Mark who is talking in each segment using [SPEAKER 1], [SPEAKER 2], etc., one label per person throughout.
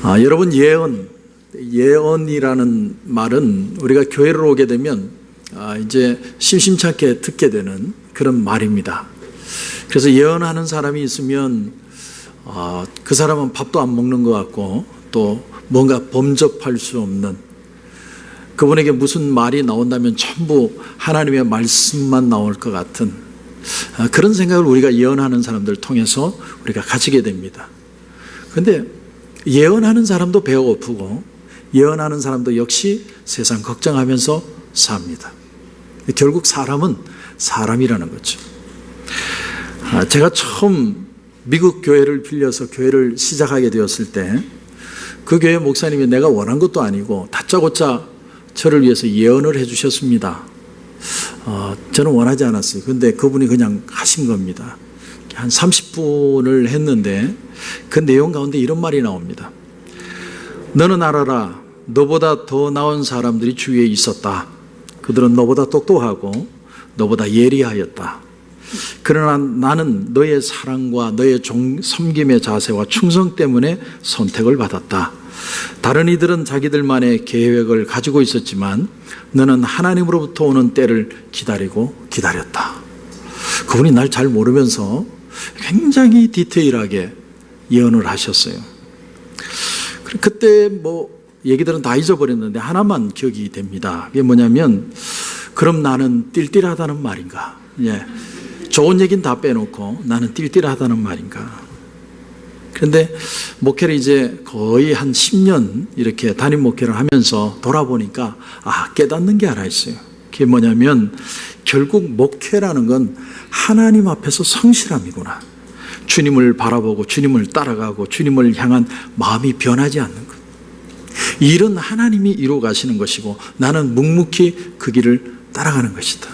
[SPEAKER 1] 여러분, 예언이라는 말은 우리가 교회를 오게 되면 이제 심심찮게 듣게 되는 그런 말입니다. 그래서 예언하는 사람이 있으면 그 사람은 밥도 안 먹는 것 같고 또 뭔가 범접할 수 없는, 그분에게 무슨 말이 나온다면 전부 하나님의 말씀만 나올 것 같은 그런 생각을 우리가 예언하는 사람들 통해서 우리가 가지게 됩니다. 그런데 예언하는 사람도 배가 고프고 예언하는 사람도 역시 세상 걱정하면서 삽니다. 결국 사람은 사람이라는 거죠. 제가 처음 미국 교회를 빌려서 교회를 시작하게 되었을 때 그 교회 목사님이 내가 원한 것도 아니고 다짜고짜 저를 위해서 예언을 해 주셨습니다. 저는 원하지 않았어요. 그런데 그분이 그냥 하신 겁니다. 한 30분을 했는데 그 내용 가운데 이런 말이 나옵니다. 너는 알아라. 너보다 더 나은 사람들이 주위에 있었다. 그들은 너보다 똑똑하고 너보다 예리하였다. 그러나 나는 너의 사랑과 너의 섬김의 자세와 충성 때문에 선택을 받았다. 다른 이들은 자기들만의 계획을 가지고 있었지만 너는 하나님으로부터 오는 때를 기다리고 기다렸다. 그분이 날 잘 모르면서 굉장히 디테일하게 예언을 하셨어요. 그때 얘기들은 다 잊어버렸는데 하나만 기억이 됩니다. 그게 뭐냐면, 그럼 나는 띨띨하다는 말인가? 좋은 얘기는 다 빼놓고 나는 띨띨하다는 말인가? 그런데 목회를 이제 거의 한 10년 이렇게 담임 목회를 하면서 돌아보니까 깨닫는 게 하나 있어요. 그게 뭐냐면 결국 목회라는 건 하나님 앞에서 성실함이구나. 주님을 바라보고 주님을 따라가고 주님을 향한 마음이 변하지 않는 것. 일은 하나님이 이루어 가시는 것이고 나는 묵묵히 그 길을 따라가는 것이다.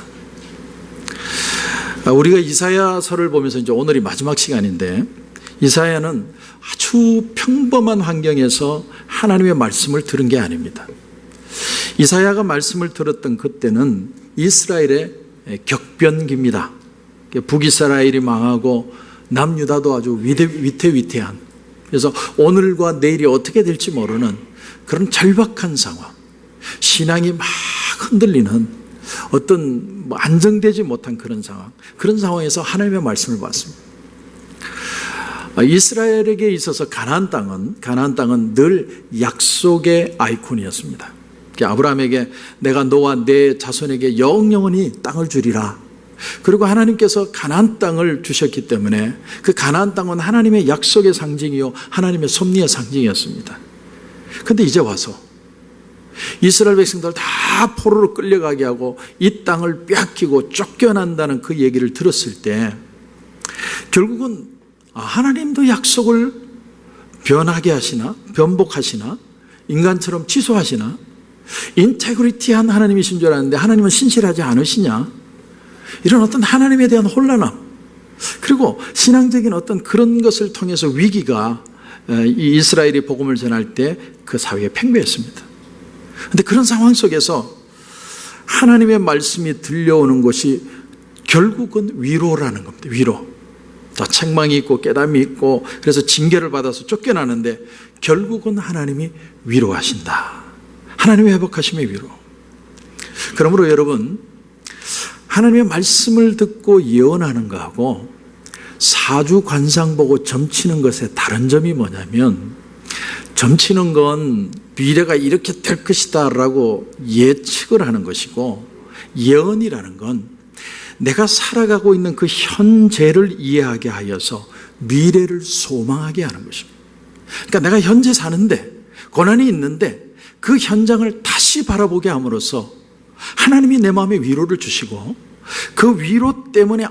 [SPEAKER 1] 우리가 이사야서를 보면서 이제 오늘이 마지막 시간인데, 이사야는 아주 평범한 환경에서 하나님의 말씀을 들은 게 아닙니다. 이사야가 말씀을 들었던 그때는 이스라엘의 격변기입니다. 북이스라엘이 망하고 남유다도 아주 위태위태한, 그래서 오늘과 내일이 어떻게 될지 모르는 그런 절박한 상황, 신앙이 막 흔들리는 어떤 안정되지 못한 그런 상황에서 하나님의 말씀을 받습니다. 이스라엘에게 있어서 가나안 땅은 늘 약속의 아이콘이었습니다. 아브라함에게 내가 너와 내 자손에게 영영원히 땅을 주리라. 그리고 하나님께서 가나안 땅을 주셨기 때문에 그 가나안 땅은 하나님의 약속의 상징이요 하나님의 섭리의 상징이었습니다. 그런데 이제 와서 이스라엘 백성들 다 포로로 끌려가게 하고 이 땅을 빼앗기고 쫓겨난다는 그 얘기를 들었을 때 결국은 하나님도 약속을 변하게 하시나, 변복하시나, 인간처럼 취소하시나, 인테그리티한 하나님이신 줄 알았는데 하나님은 신실하지 않으시냐, 이런 어떤 하나님에 대한 혼란함, 그리고 신앙적인 어떤 그런 것을 통해서 위기가 이 이스라엘이 복음을 전할 때 그 사회에 팽배했습니다. 그런데 그런 상황 속에서 하나님의 말씀이 들려오는 것이 결국은 위로라는 겁니다. 위로. 책망이 있고 깨달음이 있고 그래서 징계를 받아서 쫓겨나는데 결국은 하나님이 위로하신다. 하나님의 회복하심의 위로. 그러므로 여러분, 하나님의 말씀을 듣고 예언하는 것하고 사주 관상 보고 점치는 것의 다른 점이 뭐냐면, 점치는 건 미래가 이렇게 될 것이다 라고 예측을 하는 것이고, 예언이라는 건 내가 살아가고 있는 그 현재를 이해하게 하여서 미래를 소망하게 하는 것입니다. 그러니까 내가 현재 사는데, 고난이 있는데 그 현장을 다시 바라보게 함으로써 하나님이 내 마음에 위로를 주시고 그 위로 때문에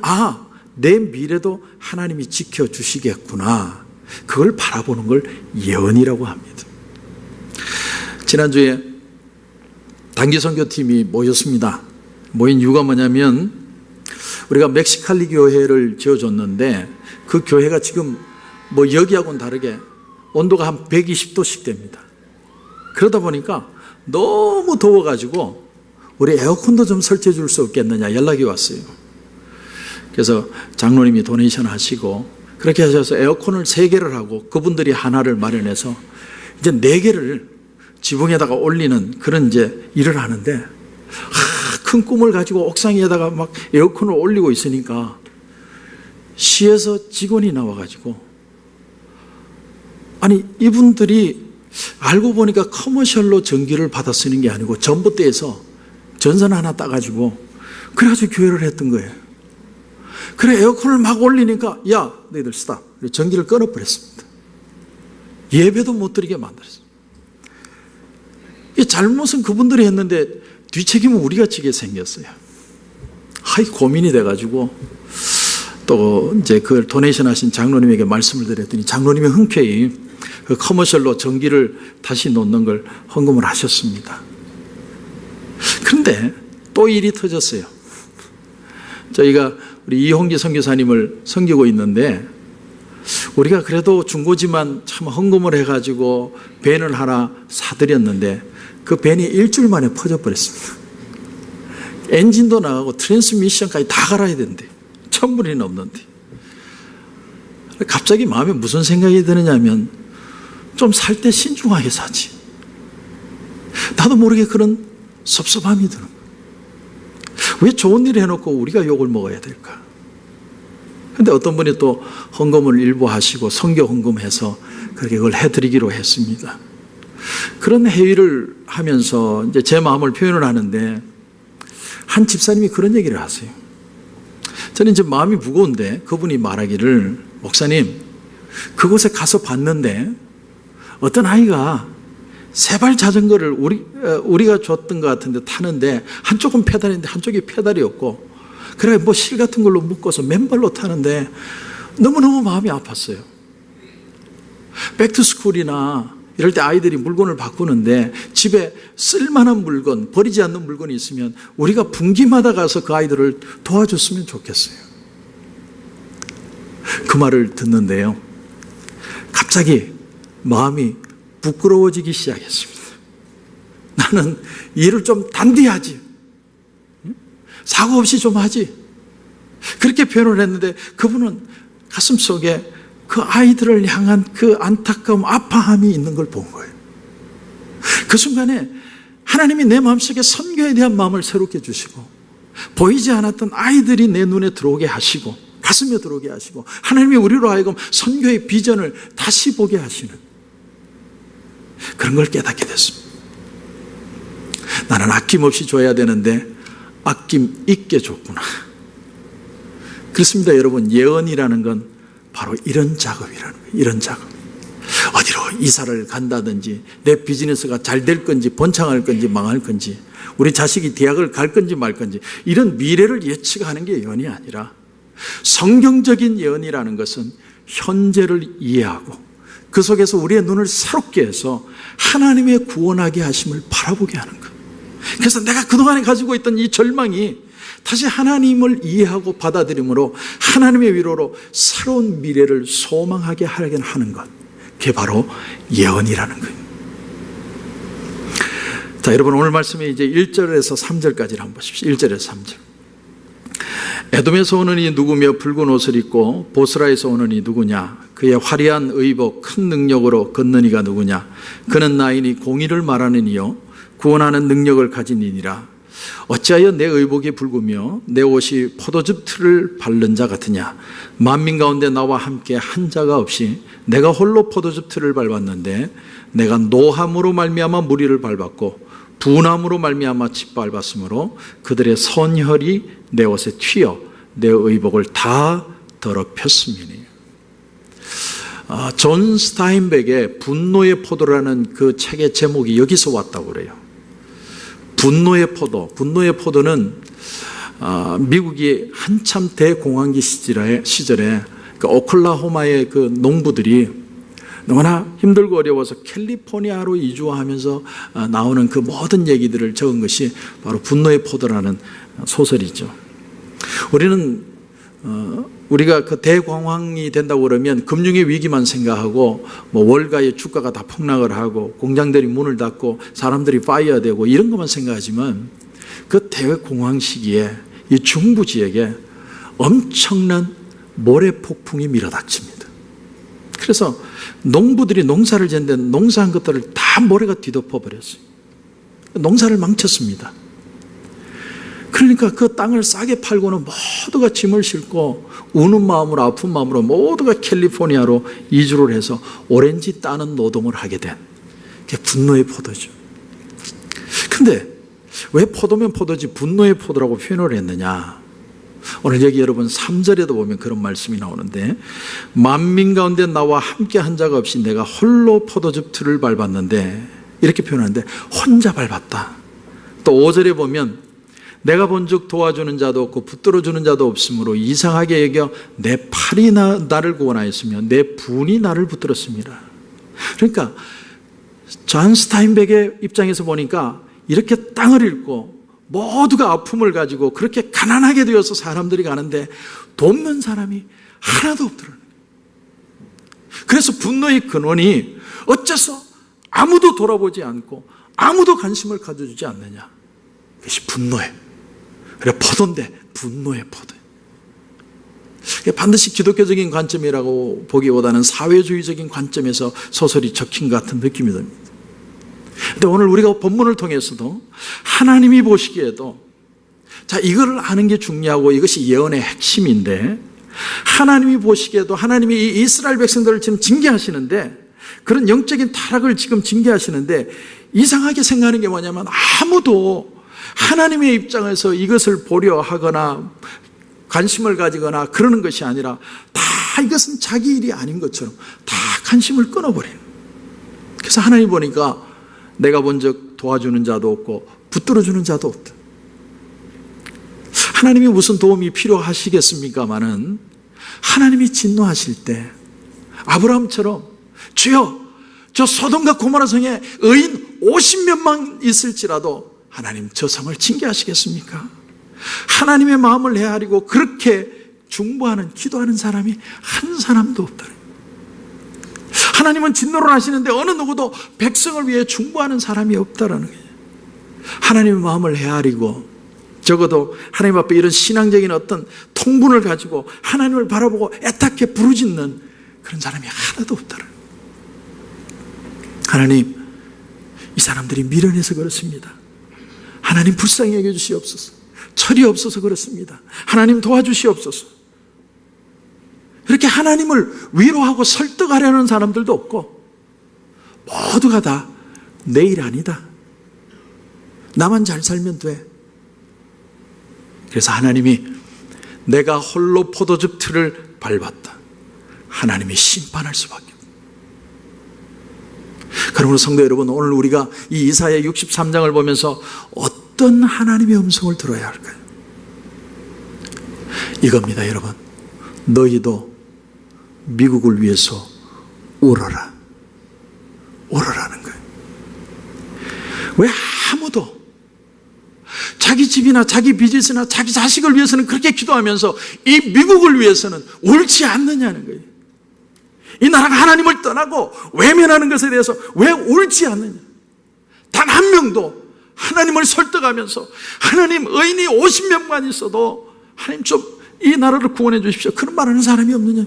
[SPEAKER 1] 내 미래도 하나님이 지켜주시겠구나, 그걸 바라보는 걸 예언이라고 합니다. 지난주에 단기선교팀이 모였습니다. 모인 이유가 뭐냐면, 우리가 멕시칼리 교회를 지어줬는데 그 교회가 지금 여기하고는 다르게 온도가 한 120도씩 됩니다. 그러다 보니까 너무 더워가지고 우리 에어컨도 좀 설치해 줄 수 없겠느냐 연락이 왔어요. 그래서 장로님이 도네이션 하시고 그렇게 하셔서 에어컨을 3개를 하고 그분들이 하나를 마련해서 이제 4개를 지붕에다가 올리는 그런 이제 일을 하는데, 큰 꿈을 가지고 옥상 위에다가 막 에어컨을 올리고 있으니까 시에서 직원이 나와가지고, 아니 이분들이 알고 보니까 커머셜로 전기를 받아 쓰는 게 아니고 전봇대에서 전선 하나 따가지고 그래가지고 교회를 했던 거예요. 그래 에어컨을 막 올리니까 야 너희들 스탑, 전기를 끊어버렸습니다. 예배도 못 드리게 만들었어요. 이 잘못은 그분들이 했는데 뒷책임은 우리가 지게 생겼어요. 고민이 돼가지고 또 이제 그걸 도네이션 하신 장로님에게 말씀을 드렸더니 장로님이 흔쾌히 그 커머셜로 전기를 다시 놓는 걸 헌금을 하셨습니다. 그런데 또 일이 터졌어요. 저희가 우리 이홍기 선교사님을 섬기고 있는데, 우리가 그래도 중고지만 참 헌금을 해가지고 밴을 하나 사드렸는데 그 밴이 일주일 만에 퍼져버렸습니다. 엔진도 나가고 트랜스미션까지 다 갈아야 되는데 1,000불이 넘는데, 갑자기 마음에 무슨 생각이 드느냐면 좀 살 때 신중하게 사지. 나도 모르게 그런 섭섭함이 드는 거예요. 왜 좋은 일 해놓고 우리가 욕을 먹어야 될까? 근데 어떤 분이 또 헌금을 일부 하시고 선교 헌금해서 그렇게 그걸 해드리기로 했습니다. 그런 회의를 하면서 이제 제 마음을 표현을 하는데, 한 집사님이 그런 얘기를 하세요. 저는 이제 마음이 무거운데 그분이 말하기를, 목사님 그곳에 가서 봤는데 어떤 아이가 세발 자전거를 우리가 줬던 것 같은데 타는데 한쪽은 페달인데 한쪽이 페달이 없고, 그래 뭐 실 같은 걸로 묶어서 맨발로 타는데 너무너무 마음이 아팠어요. 백투스쿨이나 이럴 때 아이들이 물건을 바꾸는데 집에 쓸만한 물건, 버리지 않는 물건이 있으면 우리가 분기마다 가서 그 아이들을 도와줬으면 좋겠어요. 그 말을 듣는데요, 갑자기 마음이 부끄러워지기 시작했습니다. 나는 일을 좀 단디하지, 사고 없이 좀 하지, 그렇게 표현을 했는데 그분은 가슴속에 그 아이들을 향한 그 안타까움, 아파함이 있는 걸 본 거예요. 그 순간에 하나님이 내 마음속에 선교에 대한 마음을 새롭게 주시고, 보이지 않았던 아이들이 내 눈에 들어오게 하시고 가슴에 들어오게 하시고, 하나님이 우리로 하여금 선교의 비전을 다시 보게 하시는 그런 걸 깨닫게 됐습니다. 나는 아낌없이 줘야 되는데 아낌 있게 줬구나. 그렇습니다. 여러분, 예언이라는 건 바로 이런 작업이라는 거예요. 이런 작업. 어디로 이사를 간다든지, 내 비즈니스가 잘 될 건지 번창할 건지 망할 건지, 우리 자식이 대학을 갈 건지 말 건지, 이런 미래를 예측하는 게 예언이 아니라, 성경적인 예언이라는 것은 현재를 이해하고 그 속에서 우리의 눈을 새롭게 해서 하나님의 구원하게 하심을 바라보게 하는 것. 그래서 내가 그동안에 가지고 있던 이 절망이 다시 하나님을 이해하고 받아들임으로 하나님의 위로로 새로운 미래를 소망하게 하게 하는 것, 그게 바로 예언이라는 거예요. 자, 여러분, 오늘 말씀에 이제 1절에서 3절까지를 한번 보십시오. 1절에서 3절. 에돔에서 오는 이 누구며 붉은 옷을 입고 보스라에서 오는 이 누구냐? 그의 화려한 의복 큰 능력으로 걷는 이가 누구냐? 그는 나이니 공의를 말하는 이요 구원하는 능력을 가진 이니라. 어찌하여 내 의복이 붉으며 내 옷이 포도즙 틀을 바른 자 같으냐? 만민 가운데 나와 함께 한 자가 없이 내가 홀로 포도즙 틀을 밟았는데, 내가 노함으로 말미암아 무리를 밟았고 분함으로 말미암아 짓밟았으므로 그들의 선혈이 내 옷에 튀어 내 의복을 다 더럽혔음이니. 존 스타인백의 분노의 포도라는 그 책의 제목이 여기서 왔다고 그래요. 분노의 포도. 분노의 포도는 미국이 한참 대공황기 시절에 그 오클라호마의 그 농부들이 너무나 힘들고 어려워서 캘리포니아로 이주하면서 나오는 그 모든 얘기들을 적은 것이 바로 분노의 포도라는 소설이죠. 우리가 그 대공황이 된다고 그러면 금융의 위기만 생각하고 뭐 월가의 주가가 다 폭락을 하고 공장들이 문을 닫고 사람들이 파이어되고 이런 것만 생각하지만, 그 대공황 시기에 이 중부 지역에 엄청난 모래폭풍이 밀어닥칩니다. 그래서 농부들이 농사를 짓는데 농사한 것들을 다 모래가 뒤덮어 버렸어요. 농사를 망쳤습니다. 그러니까 그 땅을 싸게 팔고는 모두가 짐을 싣고 우는 마음으로 아픈 마음으로 모두가 캘리포니아로 이주를 해서 오렌지 따는 노동을 하게 된 게 분노의 포도죠. 근데 왜 포도면 포도지 분노의 포도라고 표현을 했느냐? 오늘 여기 여러분 3절에도 보면 그런 말씀이 나오는데, 만민 가운데 나와 함께 한 자가 없이 내가 홀로 포도즙 틀을 밟았는데, 이렇게 표현하는데 혼자 밟았다. 또 5절에 보면 내가 본즉 도와주는 자도 없고 붙들어주는 자도 없으므로 이상하게 여겨 내 팔이 나를 구원하였으며 내 분이 나를 붙들었습니다. 그러니까 존 스타인백의 입장에서 보니까 이렇게 땅을 잃고 모두가 아픔을 가지고 그렇게 가난하게 되어서 사람들이 가는데 돕는 사람이 하나도 없더라고요. 그래서 분노의 근원이 어째서 아무도 돌아보지 않고 아무도 관심을 가져주지 않느냐. 그것이 분노예요. 그래, 포도인데 분노의 포도예요. 반드시 기독교적인 관점이라고 보기보다는 사회주의적인 관점에서 소설이 적힌 것 같은 느낌이 듭니다. 그런데 오늘 우리가 본문을 통해서도 하나님이 보시기에도, 자, 이걸 아는 게 중요하고 이것이 예언의 핵심인데, 하나님이 보시기에도 하나님이 이 이스라엘 백성들을 지금 징계하시는데, 그런 영적인 타락을 지금 징계하시는데, 이상하게 생각하는 게 뭐냐면 아무도 하나님의 입장에서 이것을 보려 하거나 관심을 가지거나 그러는 것이 아니라 다 이것은 자기 일이 아닌 것처럼 다 관심을 끊어버려요. 그래서 하나님 보니까 내가 본즉 도와주는 자도 없고 붙들어주는 자도 없다. 하나님이 무슨 도움이 필요하시겠습니까마는 하나님이 진노하실 때 아브라함처럼 주여 저 소돔과 고모라 성에 의인 50몇만 있을지라도 하나님 저 성을 징계하시겠습니까? 하나님의 마음을 헤아리고 그렇게 중보하는 기도하는 사람이 한 사람도 없다. 하나님은 진노를 하시는데 어느 누구도 백성을 위해 중보하는 사람이 없다라는 거예요. 하나님의 마음을 헤아리고 적어도 하나님 앞에 이런 신앙적인 어떤 통분을 가지고 하나님을 바라보고 애타게 부르짖는 그런 사람이 하나도 없다는 거예요. 하나님, 이 사람들이 미련해서 그렇습니다. 하나님 불쌍히 여겨주시옵소서. 철이 없어서 그렇습니다. 하나님 도와주시옵소서. 이렇게 하나님을 위로하고 설득하려는 사람들도 없고 모두가 다 내 일 아니다. 나만 잘 살면 돼. 그래서 하나님이 내가 홀로 포도즙 틀을 밟았다. 하나님이 심판할 수밖에 없다. 그러므로 성도 여러분, 오늘 우리가 이 이사야 63장을 보면서 어떤 하나님의 음성을 들어야 할까요? 이겁니다, 여러분. 너희도 미국을 위해서 울어라. 울어라는 거예요. 왜 아무도 자기 집이나 자기 비즈니스나 자기 자식을 위해서는 그렇게 기도하면서 이 미국을 위해서는 울지 않느냐는 거예요. 이 나라가 하나님을 떠나고 외면하는 것에 대해서 왜 울지 않느냐. 단 한 명도 하나님을 설득하면서 하나님 의인이 50명만 있어도 하나님 좀 이 나라를 구원해 주십시오. 그런 말 하는 사람이 없느냐.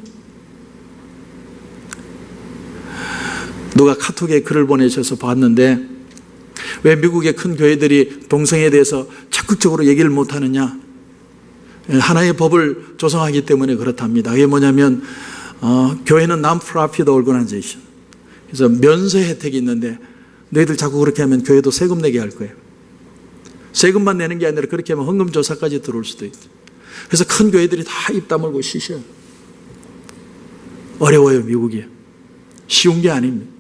[SPEAKER 1] 누가 카톡에 글을 보내셔서 봤는데 왜 미국의 큰 교회들이 동성애에 대해서 적극적으로 얘기를 못하느냐. 하나의 법을 조성하기 때문에 그렇답니다. 그게 뭐냐면 교회는 non-profit organization. 그래서 면세 혜택이 있는데 너희들 자꾸 그렇게 하면 교회도 세금 내게 할 거예요. 세금만 내는 게 아니라 그렇게 하면 헌금 조사까지 들어올 수도 있죠. 그래서 큰 교회들이 다 입 다물고 쉬셔요. 어려워요, 미국이. 쉬운 게 아닙니다.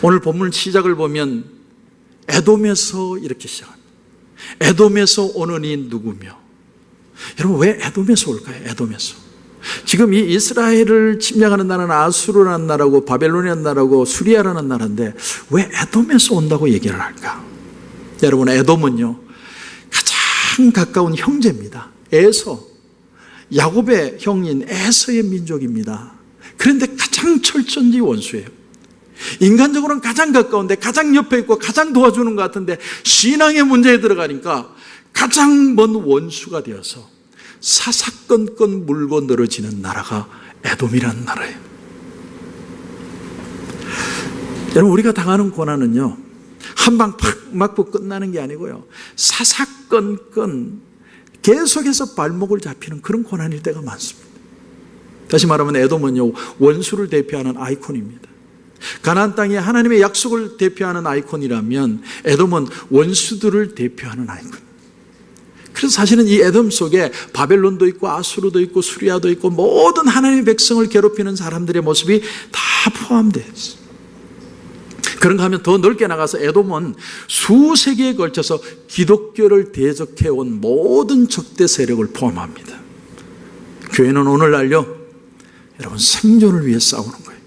[SPEAKER 1] 오늘 본문 시작을 보면 에돔에서 이렇게 시작합니다. 에돔에서 오는 이 누구며. 여러분, 왜 에돔에서 올까요? 에돔에서. 지금 이 이스라엘을 침략하는 나라는 아수르라는 나라고 바벨론이라는 나라고 수리아라는 나라인데 왜 에돔에서 온다고 얘기를 할까? 여러분, 에돔은요 가장 가까운 형제입니다. 에서, 야곱의 형인 에서의 민족입니다. 그런데 가장 철천지 원수예요. 인간적으로는 가장 가까운데 가장 옆에 있고 가장 도와주는 것 같은데 신앙의 문제에 들어가니까 가장 먼 원수가 되어서 사사건건 물고 늘어지는 나라가 에돔이라는 나라예요. 여러분, 우리가 당하는 고난은요, 한 방 팍 맞고 끝나는 게 아니고요, 사사건건 계속해서 발목을 잡히는 그런 고난일 때가 많습니다. 다시 말하면 에돔은요, 원수를 대표하는 아이콘입니다. 가나안 땅에 하나님의 약속을 대표하는 아이콘이라면 에돔은 원수들을 대표하는 아이콘. 그래서 사실은 이 에돔 속에 바벨론도 있고 아수르도 있고 수리아도 있고 모든 하나님의 백성을 괴롭히는 사람들의 모습이 다 포함되어 있어요. 그런가 하면 더 넓게 나가서 에돔은 수세기에 걸쳐서 기독교를 대적해온 모든 적대 세력을 포함합니다. 교회는 오늘날요, 여러분, 생존을 위해 싸우는 거예요.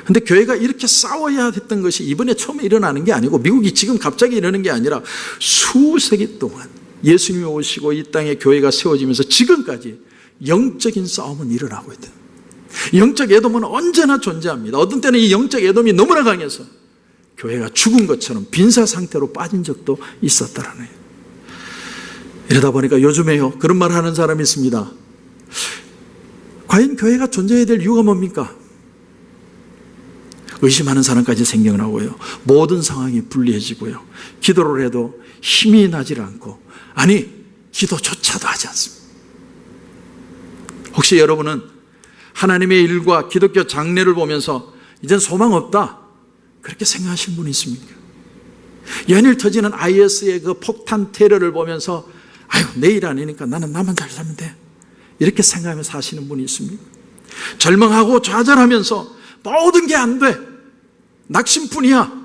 [SPEAKER 1] 근데 교회가 이렇게 싸워야 했던 것이 이번에 처음에 일어나는 게 아니고, 미국이 지금 갑자기 일어나는 게 아니라 수세기 동안 예수님이 오시고 이 땅에 교회가 세워지면서 지금까지 영적인 싸움은 일어나고 있다. 영적 에돔은 언제나 존재합니다. 어떤 때는 이 영적 에돔이 너무나 강해서 교회가 죽은 것처럼 빈사 상태로 빠진 적도 있었다라는 거예요. 이러다 보니까 요즘에요, 그런 말 하는 사람이 있습니다. 과연 교회가 존재해야 될 이유가 뭡니까? 의심하는 사람까지 생겨나고요, 모든 상황이 불리해지고요, 기도를 해도 힘이 나질 않고, 아니 기도조차도 하지 않습니다. 혹시 여러분은 하나님의 일과 기독교 장래를 보면서 이젠 소망 없다, 그렇게 생각하시는 분이 있습니까? 연일 터지는 IS의 그 폭탄 테러를 보면서 아유, 내일 아니니까 나는 나만 잘 살면 돼, 이렇게 생각하면서 사시는 분이 있습니까? 절망하고 좌절하면서 모든 게 안 돼, 낙심뿐이야,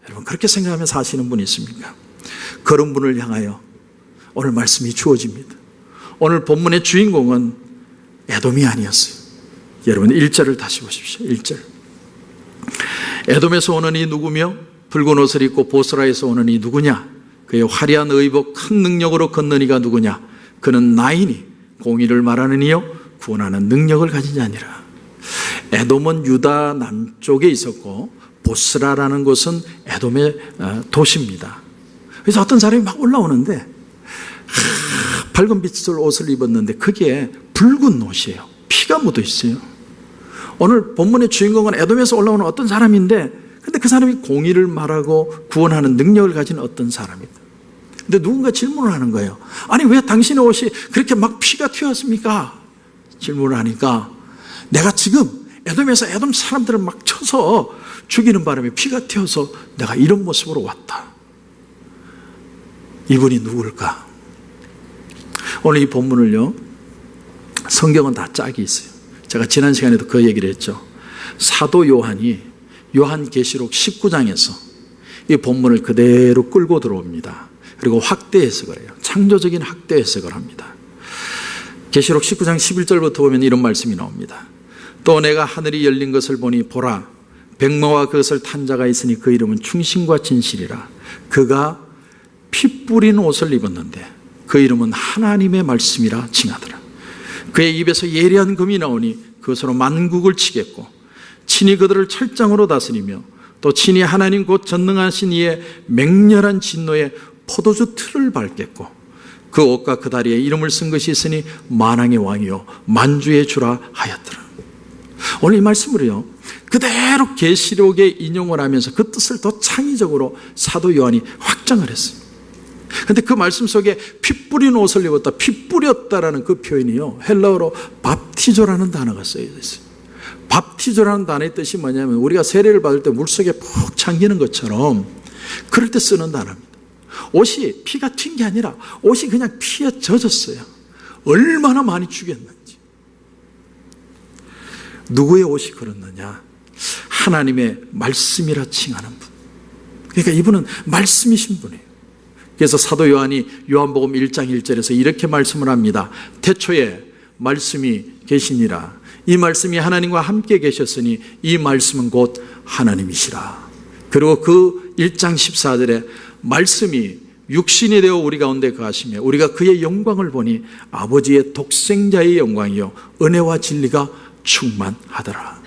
[SPEAKER 1] 여러분, 그렇게 생각하면서 사시는 분이 있습니까? 그런 분을 향하여 오늘 말씀이 주어집니다. 오늘 본문의 주인공은 에돔이 아니었어요. 여러분, 1절을 다시 보십시오. 1절. 에돔에서 오는 이 누구며 붉은 옷을 입고 보스라에서 오는 이 누구냐? 그의 화려한 의복 큰 능력으로 걷는 이가 누구냐? 그는 나이니 공의를 말하는 이요 구원하는 능력을 가진 자니라. 에돔은 유다 남쪽에 있었고 보스라라는 곳은 에돔의 도시입니다. 그래서 어떤 사람이 막 올라오는데 밝은 빛을 옷을 입었는데 그게 붉은 옷이에요. 피가 묻어 있어요. 오늘 본문의 주인공은 에돔에서 올라오는 어떤 사람인데, 근데 그 사람이 공의를 말하고 구원하는 능력을 가진 어떤 사람이다. 근데 누군가 질문을 하는 거예요. 아니, 왜 당신의 옷이 그렇게 막 피가 튀었습니까? 질문을 하니까, 내가 지금 에돔에서 에돔 사람들을 막 쳐서 죽이는 바람에 피가 튀어서 내가 이런 모습으로 왔다. 이분이 누굴까? 오늘 이 본문을요, 성경은 다 짝이 있어요. 제가 지난 시간에도 그 얘기를 했죠. 사도 요한이 요한계시록 19장에서 이 본문을 그대로 끌고 들어옵니다. 그리고 확대 해석을 해요. 창조적인 확대 해석을 합니다. 계시록 19장 11절부터 보면 이런 말씀이 나옵니다. 또 내가 하늘이 열린 것을 보니 보라, 백마와 그것을 탄 자가 있으니 그 이름은 충신과 진실이라. 그가 피 뿌린 옷을 입었는데 그 이름은 하나님의 말씀이라 칭하더라. 그의 입에서 예리한 금이 나오니 그것으로 만국을 치겠고 친히 그들을 철장으로 다스리며 또 친히 하나님 곧 전능하신 이의 맹렬한 진노에 포도주 틀을 밟겠고 그 옷과 그 다리에 이름을 쓴 것이 있으니 만왕의 왕이요 만주의 주라 하였더라. 오늘 이 말씀을요 그대로 계시록에 인용을 하면서 그 뜻을 더 창의적으로 사도 요한이 확장을 했어요. 그런데 그 말씀 속에 피 뿌린 옷을 입었다, 피 뿌렸다라는 그 표현이요 헬라어로 밥티조라는 단어가 쓰여져 있어요. 밥티조라는 단어의 뜻이 뭐냐면 우리가 세례를 받을 때 물속에 푹 잠기는 것처럼 그럴 때 쓰는 단어입니다. 옷이 피가 튄 게 아니라 옷이 그냥 피에 젖었어요. 얼마나 많이 죽였는지. 누구의 옷이 그렇느냐? 하나님의 말씀이라 칭하는 분. 그러니까 이분은 말씀이신 분이에요. 그래서 사도 요한이 요한복음 1장 1절에서 이렇게 말씀을 합니다. 태초에 말씀이 계시니라. 이 말씀이 하나님과 함께 계셨으니 이 말씀은 곧 하나님이시라. 그리고 그 1장 14절에 말씀이 육신이 되어 우리 가운데 거하시며 우리가 그의 영광을 보니 아버지의 독생자의 영광이요 은혜와 진리가 충만하더라.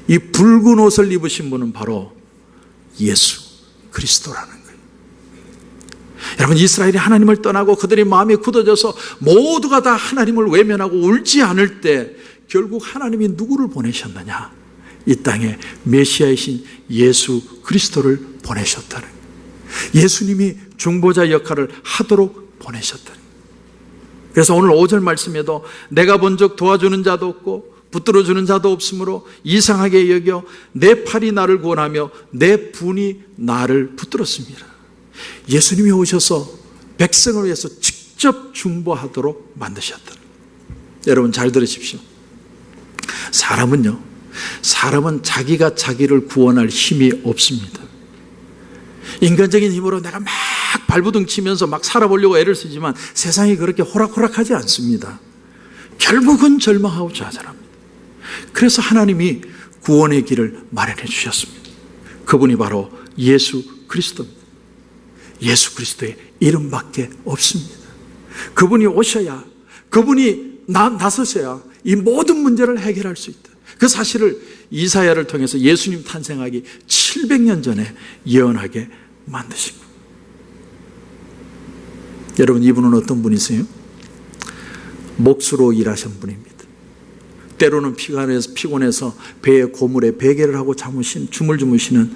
[SPEAKER 1] 이 붉은 옷을 입으신 분은 바로 예수 그리스도라는 거예요. 여러분, 이스라엘이 하나님을 떠나고 그들의 마음이 굳어져서 모두가 다 하나님을 외면하고 울지 않을 때 결국 하나님이 누구를 보내셨느냐? 이 땅에 메시아이신 예수 그리스도를 보내셨다는 거예요. 예수님이 중보자 역할을 하도록 보내셨다는 거예요. 그래서 오늘 5절 말씀에도 내가 본즉 도와주는 자도 없고 붙들어주는 자도 없으므로 이상하게 여겨 내 팔이 나를 구원하며 내 분이 나를 붙들었습니다. 예수님이 오셔서 백성을 위해서 직접 중보하도록 만드셨다. 여러분 잘 들으십시오. 사람은 자기가 자기를 구원할 힘이 없습니다. 인간적인 힘으로 내가 막 발부둥 치면서 막 살아보려고 애를 쓰지만 세상이 그렇게 호락호락하지 않습니다. 결국은 절망하고 좌절합니다. 그래서 하나님이 구원의 길을 마련해 주셨습니다. 그분이 바로 예수 그리스도입니다. 예수 그리스도의 이름밖에 없습니다. 그분이 오셔야, 그분이 나서셔야 이 모든 문제를 해결할 수 있다. 그 사실을 이사야를 통해서 예수님 탄생하기 700년 전에 예언하게 만드신 것. 여러분, 이분은 어떤 분이세요? 몫으로 일하신 분입니다. 때로는 피곤해서 배에 고물에 베개를 하고 잠을 주무시는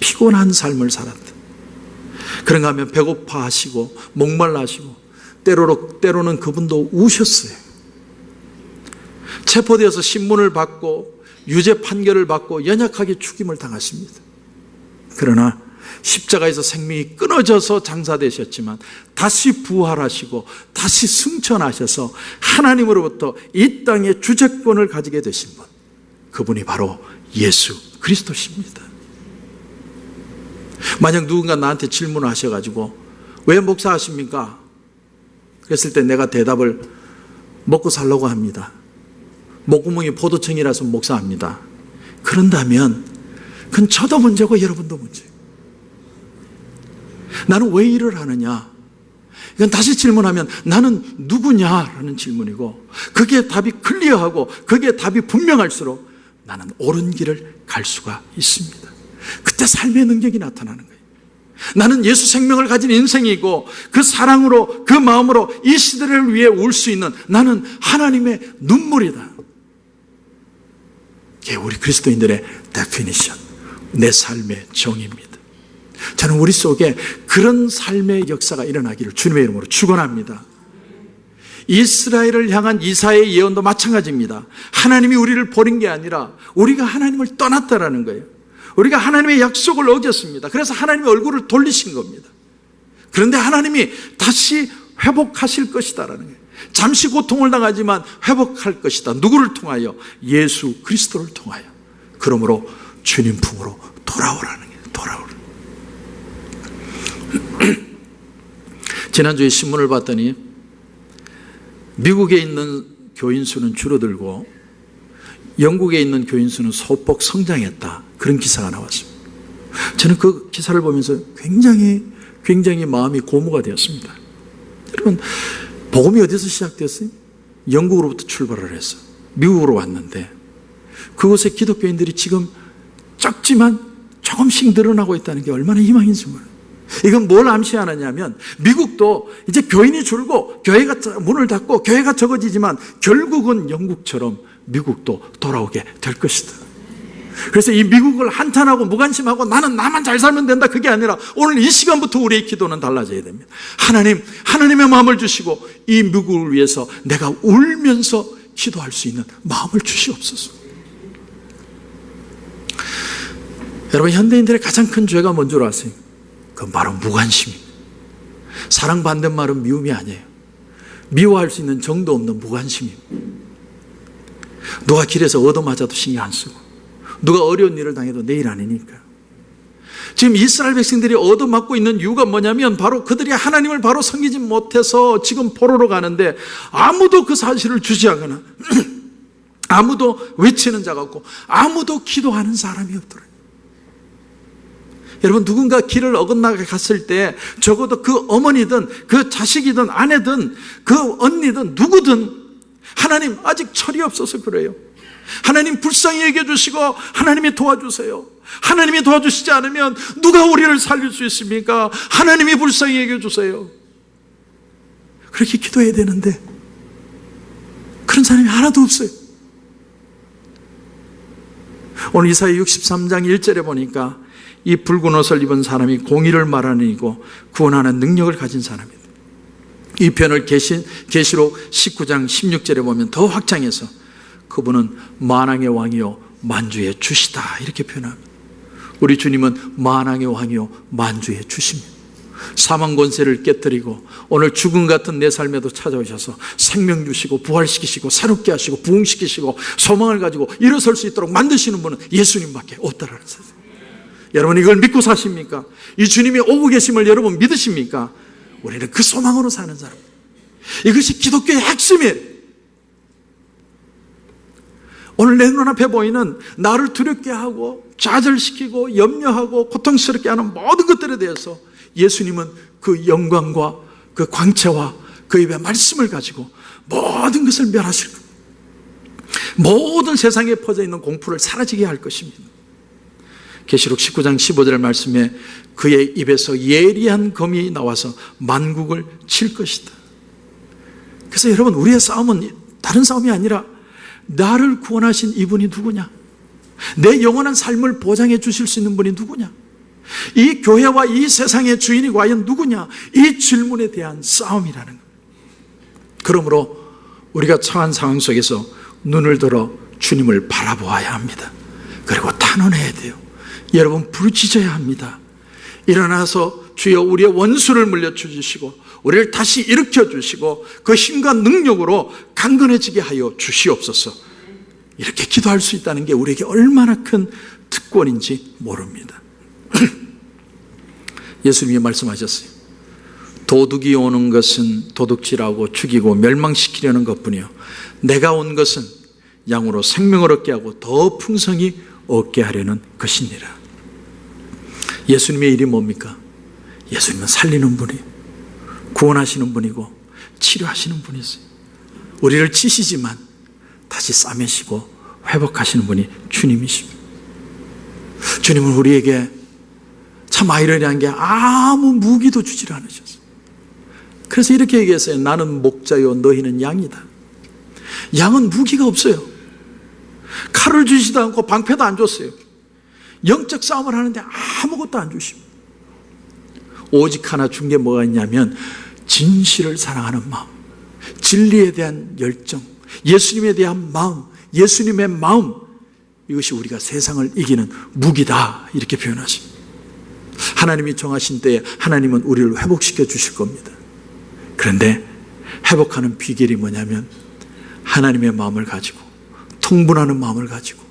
[SPEAKER 1] 피곤한 삶을 살았다. 그런가 하면 배고파하시고 목말라하시고 때로는 그분도 우셨어요. 체포되어서 신문을 받고 유죄 판결을 받고 연약하게 죽임을 당하십니다. 그러나 십자가에서 생명이 끊어져서 장사되셨지만 다시 부활하시고 다시 승천하셔서 하나님으로부터 이 땅의 주재권을 가지게 되신 분, 그분이 바로 예수 그리스도십니다. 만약 누군가 나한테 질문을 하셔가지고 왜 목사하십니까? 그랬을 때 내가 대답을 먹고 살려고 합니다. 목구멍이 포도청이라서 목사합니다. 그런다면 그건 저도 문제고 여러분도 문제예요. 나는 왜 일을 하느냐? 이건 다시 질문하면 나는 누구냐라는 질문이고, 그게 답이 클리어하고 그게 답이 분명할수록 나는 옳은 길을 갈 수가 있습니다. 그때 삶의 능력이 나타나는 거예요. 나는 예수 생명을 가진 인생이고 그 사랑으로, 그 마음으로 이 시대를 위해 울 수 있는 나는 하나님의 눈물이다. 이게 우리 그리스도인들의 데피니션, 내 삶의 정의입니다. 저는 우리 속에 그런 삶의 역사가 일어나기를 주님의 이름으로 축원합니다. 이스라엘을 향한 이사야의 예언도 마찬가지입니다. 하나님이 우리를 버린 게 아니라 우리가 하나님을 떠났다라는 거예요. 우리가 하나님의 약속을 어겼습니다. 그래서 하나님의 얼굴을 돌리신 겁니다. 그런데 하나님이 다시 회복하실 것이다라는 거예요. 잠시 고통을 당하지만 회복할 것이다. 누구를 통하여? 예수 그리스도를 통하여. 그러므로 주님 품으로 돌아오라는 거예요. 돌아오라. 지난주에 신문을 봤더니 미국에 있는 교인 수는 줄어들고 영국에 있는 교인 수는 소폭 성장했다. 그런 기사가 나왔습니다. 저는 그 기사를 보면서 굉장히 마음이 고무가 되었습니다. 여러분, 복음이 어디서 시작됐어요? 영국으로부터 출발을 해서 미국으로 왔는데 그곳의 기독교인들이 지금 적지만 조금씩 늘어나고 있다는 게 얼마나 희망인지 몰라요. 이건 뭘 암시하느냐면 미국도 이제 교인이 줄고 교회가 문을 닫고 교회가 적어지지만 결국은 영국처럼 미국도 돌아오게 될 것이다. 그래서 이 미국을 한탄하고 무관심하고 나는 나만 잘 살면 된다, 그게 아니라 오늘 이 시간부터 우리의 기도는 달라져야 됩니다. 하나님의 마음을 주시고 이 미국을 위해서 내가 울면서 기도할 수 있는 마음을 주시옵소서. 여러분, 현대인들의 가장 큰 죄가 뭔 줄 아세요? 그건 바로 무관심입니다. 사랑 반대말은 미움이 아니에요. 미워할 수 있는 정도 없는 무관심입니다. 누가 길에서 얻어맞아도 신경 안 쓰고 누가 어려운 일을 당해도 내 일 아니니까. 지금 이스라엘 백성들이 얻어맞고 있는 이유가 뭐냐면 바로 그들이 하나님을 바로 섬기지 못해서 지금 포로로 가는데 아무도 그 사실을 주지하거나 아무도 외치는 자가 없고 아무도 기도하는 사람이 없더라고요. 여러분, 누군가 길을 어긋나게 갔을 때 적어도 그 어머니든 그 자식이든 아내든 그 언니든 누구든 하나님 아직 철이 없어서 그래요. 하나님 불쌍히 여겨주시고 하나님이 도와주세요. 하나님이 도와주시지 않으면 누가 우리를 살릴 수 있습니까? 하나님이 불쌍히 여겨주세요. 그렇게 기도해야 되는데 그런 사람이 하나도 없어요. 오늘 이사야 63장 1절에 보니까 이 붉은 옷을 입은 사람이 공의를 말하는 이고 구원하는 능력을 가진 사람입니다. 이 표현을 계시록 19장 16절에 보면 더 확장해서 그분은 만왕의 왕이요 만주의 주시다 이렇게 표현합니다. 우리 주님은 만왕의 왕이요 만주의 주십니다. 사망 권세를 깨뜨리고 오늘 죽음 같은 내 삶에도 찾아오셔서 생명 주시고 부활시키시고 새롭게 하시고 부흥시키시고 소망을 가지고 일어설 수 있도록 만드시는 분은 예수님밖에 없다라는 사실. 여러분 이걸 믿고 사십니까? 이 주님이 오고 계심을 여러분 믿으십니까? 우리는 그 소망으로 사는 사람. 이것이 기독교의 핵심이에요. 오늘 내 눈앞에 보이는 나를 두렵게 하고 좌절시키고 염려하고 고통스럽게 하는 모든 것들에 대해서 예수님은 그 영광과 그 광채와 그 입의 말씀을 가지고 모든 것을 멸하실 겁니다. 모든 세상에 퍼져 있는 공포를 사라지게 할 것입니다. 계시록 19장 15절 말씀에 그의 입에서 예리한 검이 나와서 만국을 칠 것이다. 그래서 여러분 우리의 싸움은 다른 싸움이 아니라 나를 구원하신 이분이 누구냐? 내 영원한 삶을 보장해 주실 수 있는 분이 누구냐? 이 교회와 이 세상의 주인이 과연 누구냐? 이 질문에 대한 싸움이라는 겁니다. 그러므로 우리가 처한 상황 속에서 눈을 들어 주님을 바라보아야 합니다. 그리고 탄원해야 돼요. 여러분 부르짖어야 합니다. 일어나서 주여 우리의 원수를 물려쳐 주시고 우리를 다시 일으켜 주시고 그 힘과 능력으로 강건해지게 하여 주시옵소서. 이렇게 기도할 수 있다는 게 우리에게 얼마나 큰 특권인지 모릅니다. 예수님이 말씀하셨어요. 도둑이 오는 것은 도둑질하고 죽이고 멸망시키려는 것뿐이요 내가 온 것은 양으로 생명을 얻게 하고 더 풍성히 얻게 하려는 것이니라. 예수님의 일이 뭡니까? 예수님은 살리는 분이에요. 구원하시는 분이고 치료하시는 분이세요. 우리를 치시지만 다시 싸매시고 회복하시는 분이 주님이십니다. 주님은 우리에게 참 아이러니한 게 아무 무기도 주질 않으셨어요. 그래서 이렇게 얘기했어요. 나는 목자요 너희는 양이다. 양은 무기가 없어요. 칼을 주시지도 않고 방패도 안 줬어요. 영적 싸움을 하는데 아무것도 안 주십니다. 오직 하나 준 게 뭐가 있냐면 진실을 사랑하는 마음, 진리에 대한 열정, 예수님에 대한 마음, 예수님의 마음, 이것이 우리가 세상을 이기는 무기다 이렇게 표현하십니다. 하나님이 정하신 때에 하나님은 우리를 회복시켜 주실 겁니다. 그런데 회복하는 비결이 뭐냐면 하나님의 마음을 가지고 통분하는 마음을 가지고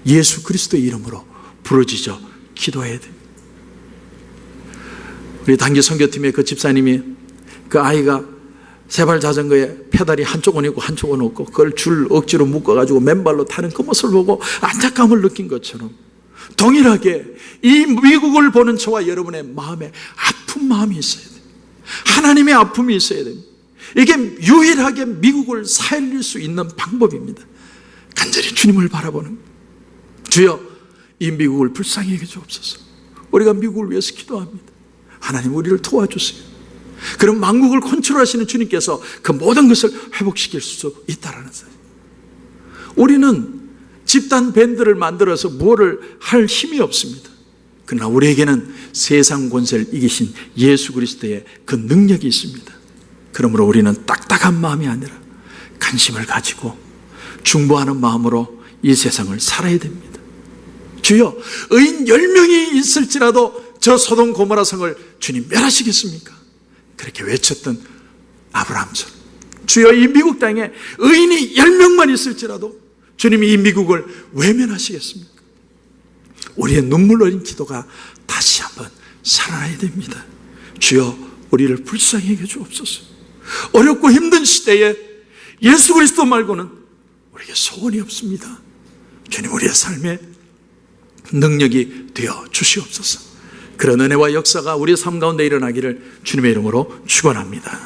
[SPEAKER 1] 예수 그리스도의 이름으로 부르짖어 기도해야 됩니다. 우리 단기 선교팀의 그 집사님이 그 아이가 세발 자전거에 페달이 한쪽은 있고 한쪽은 없고 그걸 줄 억지로 묶어가지고 맨발로 타는 그 모습을 보고 안타까움을 느낀 것처럼 동일하게 이 미국을 보는 저와 여러분의 마음에 아픈 마음이 있어야 돼요. 하나님의 아픔이 있어야 됩니다. 이게 유일하게 미국을 살릴 수 있는 방법입니다. 간절히 주님을 바라보는 거예요. 주여 이 미국을 불쌍히 여겨 주옵소서. 우리가 미국을 위해서 기도합니다. 하나님 우리를 도와주세요. 그럼 만국을 컨트롤하시는 주님께서 그 모든 것을 회복시킬 수 있다는 사실. 우리는 집단 밴드를 만들어서 무엇을 할 힘이 없습니다. 그러나 우리에게는 세상 권세를 이기신 예수 그리스도의 그 능력이 있습니다. 그러므로 우리는 딱딱한 마음이 아니라 관심을 가지고 중보하는 마음으로 이 세상을 살아야 됩니다. 주여 의인 10명이 있을지라도 저 소돔 고모라 성을 주님 멸하시겠습니까? 그렇게 외쳤던 아브라함처럼 주여 이 미국 땅에 의인이 10명만 있을지라도 주님이 이 미국을 외면하시겠습니까? 우리의 눈물 어린 기도가 다시 한번 살아나야 됩니다. 주여 우리를 불쌍히 여겨 주옵소서. 어렵고 힘든 시대에 예수 그리스도 말고는 우리에게 소원이 없습니다. 주님 우리의 삶에 능력이 되어 주시옵소서. 그런 은혜와 역사가 우리의 삶 가운데 일어나기를 주님의 이름으로 축원합니다.